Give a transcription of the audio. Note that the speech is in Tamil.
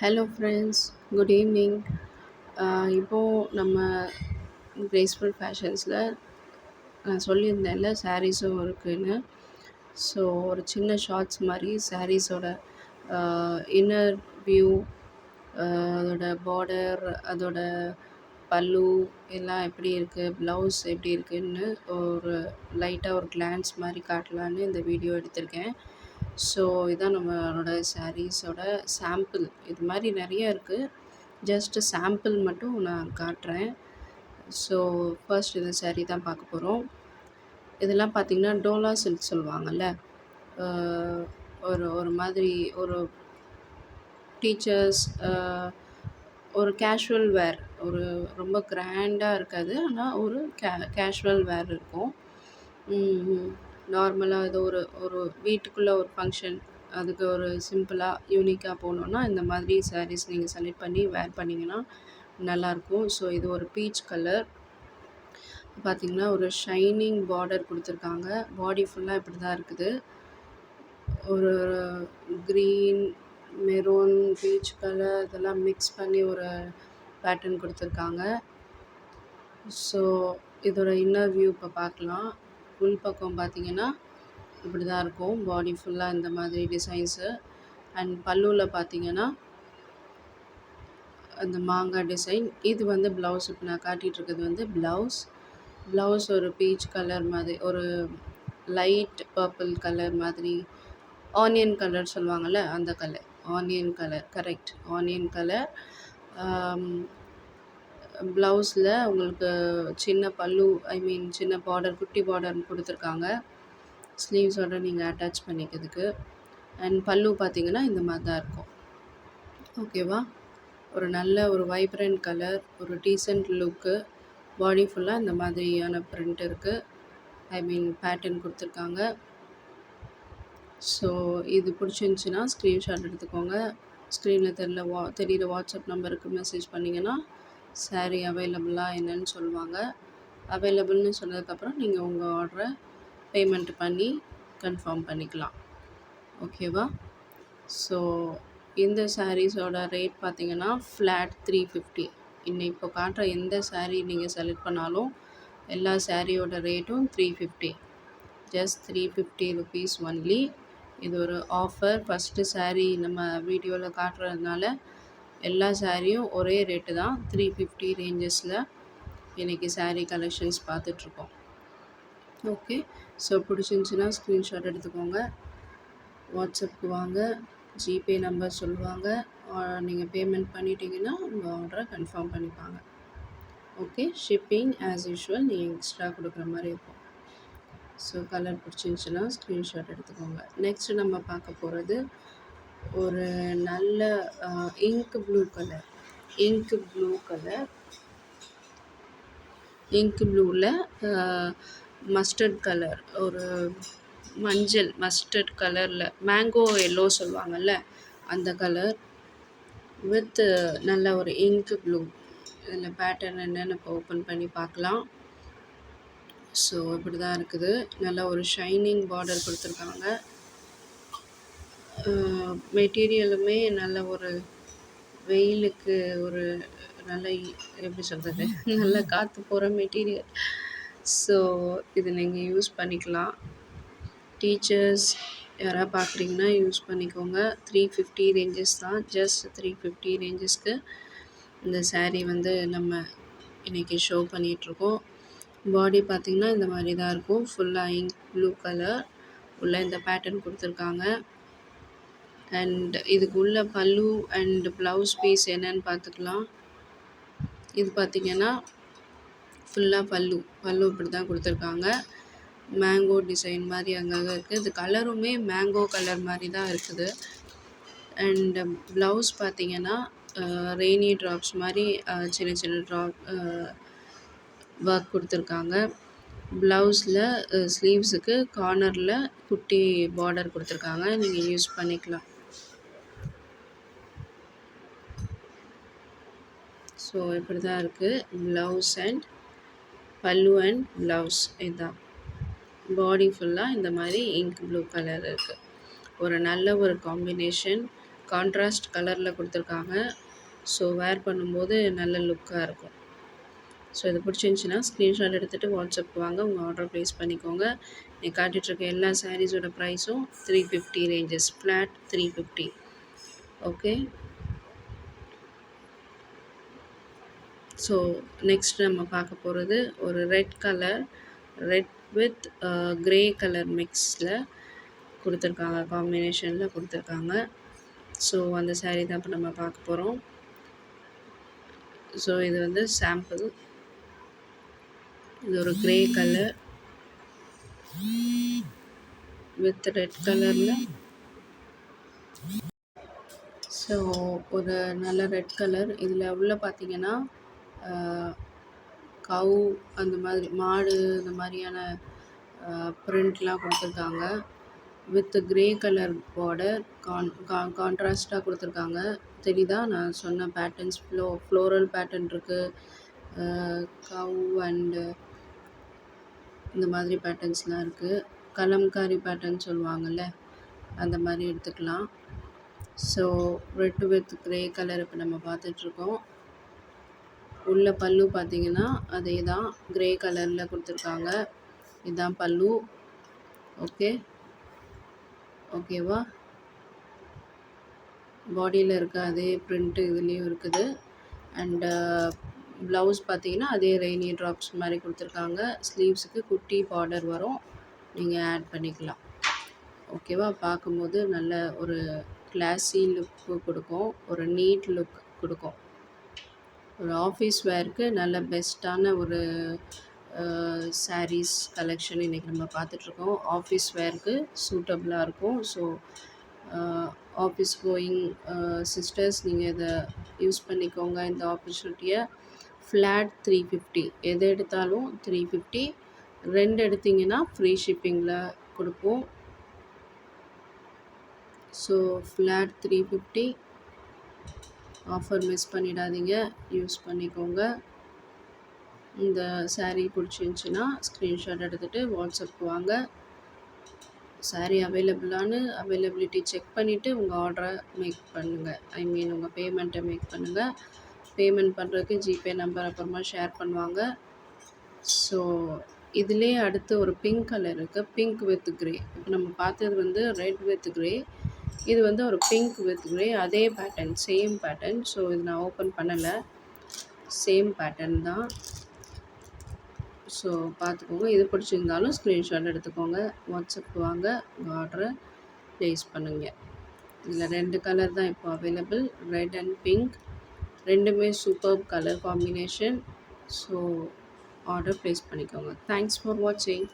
Hello friends, good evening. இப்போது நம்ம கிரேஸ்ஃபுல் ஃபேஷன்ஸில் நான் சொல்லியிருந்தேன்ல சாரீஸும் இருக்குதுன்னு. ஸோ ஒரு சின்ன ஷார்ட்ஸ் மாதிரி சாரீஸோட இன்னர் வியூ, அதோட பார்டர், அதோட பல்லு எல்லாம் எப்படி இருக்குது, ப்ளவுஸ் எப்படி இருக்குதுன்னு ஒரு லைட்டாக ஒரு கிளான்ஸ் மாதிரி காட்டலான்னு இந்த வீடியோ எடுத்திருக்கேன். ஸோ இதான் நம்மளோட சாரீஸோட சாம்பிள். இது மாதிரி நிறைய இருக்குது. ஜஸ்ட்டு சாம்பிள் மட்டும் நான் காட்டுறேன். ஸோ ஃபர்ஸ்ட் இந்த சாரீ தான் பார்க்க போகிறோம். இதெல்லாம் பார்த்திங்கன்னா டோலா சில்க் சொல்லுவாங்கள்ல. ஒரு ஒரு மாதிரி ஒரு டீச்சர்ஸ், ஒரு கேஷுவல் வேர், ஒரு ரொம்ப கிராண்டாக இருக்காது. ஆனால் ஒரு கேஷுவல் வேர் இருக்கும். நார்மலாக ஏதோ ஒரு ஒரு வீட்டுக்குள்ளே ஒரு ஃபங்க்ஷன், அதுக்கு ஒரு சிம்பிளாக யூனிக்காக போகணுன்னா இந்த மாதிரி சாரீஸ் நீங்கள் செலக்ட் பண்ணி வேர் பண்ணிங்கன்னா நல்லாயிருக்கும். ஸோ இது ஒரு பீச் கலர். பார்த்திங்கன்னா ஒரு ஷைனிங் பார்டர் கொடுத்துருக்காங்க. பாடி ஃபுல்லாக இப்படி தான் இருக்குது. ஒரு க்ரீன், மெரூன், பீச் கலர் இதெல்லாம் மிக்ஸ் பண்ணி ஒரு பேட்டர்ன் கொடுத்துருக்காங்க. ஸோ இதோட இன்னர் வியூ இப்போ பார்க்கலாம். உள் பக்கம் பார்த்திங்கன்னா இப்படி தான் இருக்கும். பாடி ஃபுல்லாக இந்த மாதிரி டிசைன்ஸு. அண்ட் பல்லுவில் பார்த்திங்கன்னா அந்த மாங்காய் டிசைன். இது வந்து ப்ளவுஸ். இப்போ நான் காட்டிகிட்ருக்கிறது வந்து ப்ளவுஸ் ஒரு பீச் கலர் மாதிரி, ஒரு லைட் பர்பிள் கலர் மாதிரி, ஆனியன் கலர் சொல்லுவாங்கள்ல அந்த colour. Onion colour, correct, onion colour. ப்ளவுஸில் உங்களுக்கு சின்ன பல்லு, சின்ன பார்டர், குட்டி பார்டர் கொடுத்துருக்காங்க. ஸ்லீவ்ஸோடு நீங்கள் அட்டாச் பண்ணிக்கிறதுக்கு. அண்ட் பல்லு பார்த்திங்கன்னா இந்த மாதிரி தான் இருக்கும். ஓகேவா? ஒரு நல்ல ஒரு வைப்ரண்ட் கலர், ஒரு டீசென்ட் லுக்கு. பாடி ஃபுல்லாக இந்த மாதிரியான பிரிண்ட் இருக்குது. பேட்டர்ன் கொடுத்துருக்காங்க. ஸோ இது பிடிச்சிருந்துச்சின்னா ஸ்க்ரீன்ஷாட் எடுத்துக்கோங்க. ஸ்க்ரீனில் தெரிகிற வாட்ஸ்அப் நம்பருக்கு மெசேஜ் பண்ணிங்கன்னா சாரீ அவைலபிளாக என்னன்னு சொல்லுவாங்க. அவைலபிள்னு சொன்னதுக்கப்புறம் நீங்கள் உங்கள் ஆர்டரை பேமெண்ட் பண்ணி கன்ஃபார்ம் பண்ணிக்கலாம். ஓகேவா? ஸோ இந்த சாரீஸோட ரேட் பார்த்திங்கன்னா ஃப்ளாட் 350. இப்போ காட்டுற எந்த சாரீ நீங்கள் செலக்ட் பண்ணாலும் எல்லா சாரியோட ரேட்டும் 350. Just 350 rupees only. இது ஒரு ஆஃபர். ஃபஸ்ட்டு சாரீ நம்ம வீடியோவில் காட்டுறதுனால எல்லா சாரியும் ஒரே ரேட்டு தான். 350 ரேஞ்சஸில் இன்றைக்கி சாரீ கலெக்ஷன்ஸ் பார்த்துட்ருக்கோம். ஓகே. ஸோ பிடிச்சிருந்துச்சின்னா ஸ்க்ரீன்ஷாட் எடுத்துக்கோங்க. வாட்ஸ்அப்புக்கு வாங்க, ஜிபே நம்பர் சொல்லுவாங்க. நீங்கள் பேமெண்ட் பண்ணிட்டீங்கன்னா உங்கள் ஆர்டரை கன்ஃபார்ம் பண்ணிப்பாங்க. ஓகே. ஷிப்பிங் ஆஸ் யூஷுவல் நீங்கள் எக்ஸ்ட்ரா கொடுக்குற மாதிரி இருக்கும். ஸோ கலர் பிடிச்சிருந்துச்சின்னா ஸ்க்ரீன்ஷாட் எடுத்துக்கோங்க. நெக்ஸ்ட்டு நம்ம பார்க்க போகிறது ஒரு நல்ல இங்க் ப்ளூ கலர். இங்க் ப்ளூவில் மஸ்டர்ட் கலர், ஒரு மஞ்சள் மஸ்டர்ட் கலரில் மேங்கோ எல்லோ சொல்லுவாங்கள்ல அந்த கலர் வித் நல்ல ஒரு இங்க் ப்ளூ. இதில் பேட்டர்ன் என்னென்னு இப்போ ஓப்பன் பண்ணி பார்க்கலாம். ஸோ இப்படி தான் இருக்குது. நல்ல ஒரு ஷைனிங் பார்டர் கொடுத்துருக்காங்க. மெட்டீரியலுமே நல்ல ஒரு வெயிலுக்கு ஒரு நல்ல எப்படி சொல்கிறது, நல்ல காற்று போகிற மெட்டீரியல். ஸோ இது நீங்கள் யூஸ் பண்ணிக்கலாம். டீச்சர்ஸ் யாராவது பார்க்குறீங்கன்னா யூஸ் பண்ணிக்கோங்க. 350 ரேஞ்சஸ் தான். ஜஸ்ட் 350 ரேஞ்சஸ்க்கு இந்த சாரீ வந்து நம்ம இன்றைக்கி ஷோ பண்ணிகிட்ருக்கோம். பாடி பார்த்திங்கன்னா இந்த மாதிரி தான் இருக்கும். ஃபுல்லாக இங்க் ப்ளூ கலர் உள்ள இந்த பேட்டர்ன் கொடுத்துருக்காங்க. அண்ட் இதுக்கு உள்ள பல்லு அண்ட் ப்ளவுஸ் பீஸ் என்னன்னு பார்த்துக்கலாம். இது பார்த்திங்கன்னா ஃபுல்லாக பல்லு இப்படி தான் கொடுத்துருக்காங்க. மேங்கோ டிசைன் மாதிரி அங்கங்கே இருக்குது. இது கலருமே மேங்கோ கலர் மாதிரி தான் இருக்குது. அண்ட் ப்ளவுஸ் பார்த்திங்கன்னா ரெய்னி ட்ராப்ஸ் மாதிரி சின்ன சின்ன ட்ராப் ஒர்க் கொடுத்துருக்காங்க. ப்ளவுஸில் ஸ்லீவ்ஸுக்கு கார்னரில் குட்டி பார்டர் கொடுத்துருக்காங்க. நீங்கள் யூஸ் பண்ணிக்கலாம். ஸோ இப்படி தான் இருக்குது ப்ளவுஸ் அண்ட் பல்லு அண்ட் ப்ளவுஸ். இதுதான் பாடி ஃபுல்லாக இந்த மாதிரி இங்க் ப்ளூ கலர் இருக்குது. ஒரு நல்ல ஒரு காம்பினேஷன். கான்ட்ராஸ்ட் கலரில் கொடுத்துருக்காங்க. ஸோ வேர் பண்ணும்போது நல்ல லுக்காக இருக்கும். ஸோ இது பிடிச்சிருந்துச்சின்னா ஸ்க்ரீன்ஷாட் எடுத்துகிட்டு வாட்ஸ்அப்புக்கு வாங்க, உங்கள் ஆர்டர் ப்ளேஸ் பண்ணிக்கோங்க. நீ காட்டிகிட்ருக்க எல்லா சாரீஸோட ப்ரைஸும் 350 ranges, flat 350. Okay. So next நம்ம பார்க்க போகிறது ஒரு red colour, red with grey colour மிக்ஸில் கொடுத்துருக்காங்க, காம்பினேஷனில் கொடுத்துருக்காங்க. ஸோ அந்த சாரீ தான் இப்போ நம்ம பார்க்க போகிறோம். ஸோ இது வந்து சாம்பிள். இது ஒரு க்ரே கலர் வித் ரெட் கலரில். ஸோ ஒரு நல்ல ரெட் கலர். இதில் உள்ள பார்த்தீங்கன்னா கவு அந்த மாதிரி, மாடு அந்த மாதிரியான ப்ரிண்ட்லாம் கொடுத்துருக்காங்க. வித் க்ரே கலர் பார்டர், கான்ட்ராஸ்ட்டாக கொடுத்துருக்காங்க. தெரியுதா நான் சொன்ன பேட்டர்ன்ஸ்? ஃப்ளோரல் பேட்டர்ன் இருக்குது, கவு அண்டு இந்த மாதிரி பேட்டர்ன்ஸ்லாம் இருக்குது. கலம்காரி பேட்டர்ன் சொல்லுவாங்கள்ல, அந்த மாதிரி எடுத்துக்கலாம். So red with grey colour இப்போ நம்ம பார்த்துட்ருக்கோம். உள்ள பல்லு பார்த்தீங்கன்னா அதே தான், க்ரே கலரில் கொடுத்துருக்காங்க. இதுதான் பல்லு. ஓகேவா? பாடியில் இருக்க அதே ப்ரிண்ட்டு இதுலேயும் இருக்குது. அண்டு ப்ளவுஸ் பார்த்தீங்கன்னா அதே ரெய்னி ட்ராப்ஸ் மாதிரி கொடுத்துருக்காங்க. ஸ்லீவ்ஸுக்கு குட்டி பார்டர் வரும், நீங்கள் ஆட் பண்ணிக்கலாம். ஓகேவா? பார்க்கும்போது நல்ல ஒரு கிளாஸி லுக்கு கொடுக்கும், ஒரு நீட் லுக் கொடுக்கும். ஒரு ஆஃபீஸ் வேருக்கு நல்ல பெஸ்ட்டான ஒரு சாரீஸ் கலெக்ஷன் இன்றைக்கி நம்ம பார்த்துட்ருக்கோம். ஆஃபீஸ் வேருக்கு சூட்டபுளாக இருக்கும். ஸோ ஆஃபீஸ் கோயிங் சிஸ்டர்ஸ், நீங்கள் இதை யூஸ் பண்ணிக்கோங்க இந்த ஆப்பர்ச்சுனிட்டியை. ஃப்ளாட் 350, எது எடுத்தாலும் 350. 2 எடுத்திங்கன்னா ஃப்ரீ ஷிப்பிங்கில் கொடுப்போம். ஸோ ஃப்ளாட் 350 ஆஃபர் மிஸ் பண்ணிடாதீங்க, யூஸ் பண்ணிக்கோங்க. இந்த சாரீ பிடிச்சிருந்துச்சின்னா ஸ்க்ரீன்ஷாட் எடுத்துகிட்டு வாட்ஸ்அப்புக்கு வாங்க. சாரீ அவைலபிலிட்டி செக் பண்ணிவிட்டு உங்கள் ஆர்டரை மேக் பண்ணுங்கள். உங்கள் பேமெண்ட்டை மேக் பண்ணுங்கள். பேமெண்ட் பண்ணுறதுக்கு ஜிபே நம்பர் அப்புறமா ஷேர் பண்ணுவாங்க. ஸோ இதிலே அடுத்து ஒரு பிங்க் கலர் இருக்குது, பிங்க் வித் க்ரே. இப்போ நம்ம பார்த்தது வந்து ரெட் வித் க்ரே, இது வந்து ஒரு பிங்க் வித் க்ரே, அதே பேட்டர்ன், சேம் பேட்டர்ன். ஸோ இது நான் ஓப்பன் பண்ணலை, சேம் பேட்டர்ன் தான். ஸோ பார்த்துக்கோங்க. இது பிடிச்சிருந்தாலும் ஸ்க்ரீன்ஷாட் எடுத்துக்கோங்க, வாட்ஸ்அப்புக்கு வாங்க, உங்கள் ஆர்டரை ப்ளேஸ் பண்ணுங்கள். இதில் 2 கலர் தான் இப்போ அவைலபிள், ரெட் அண்ட் பிங்க். ரெண்டுமே super colour combination. So order place பண்ணிக்கோங்க. தேங்க்ஸ் ஃபார் வாட்சிங்.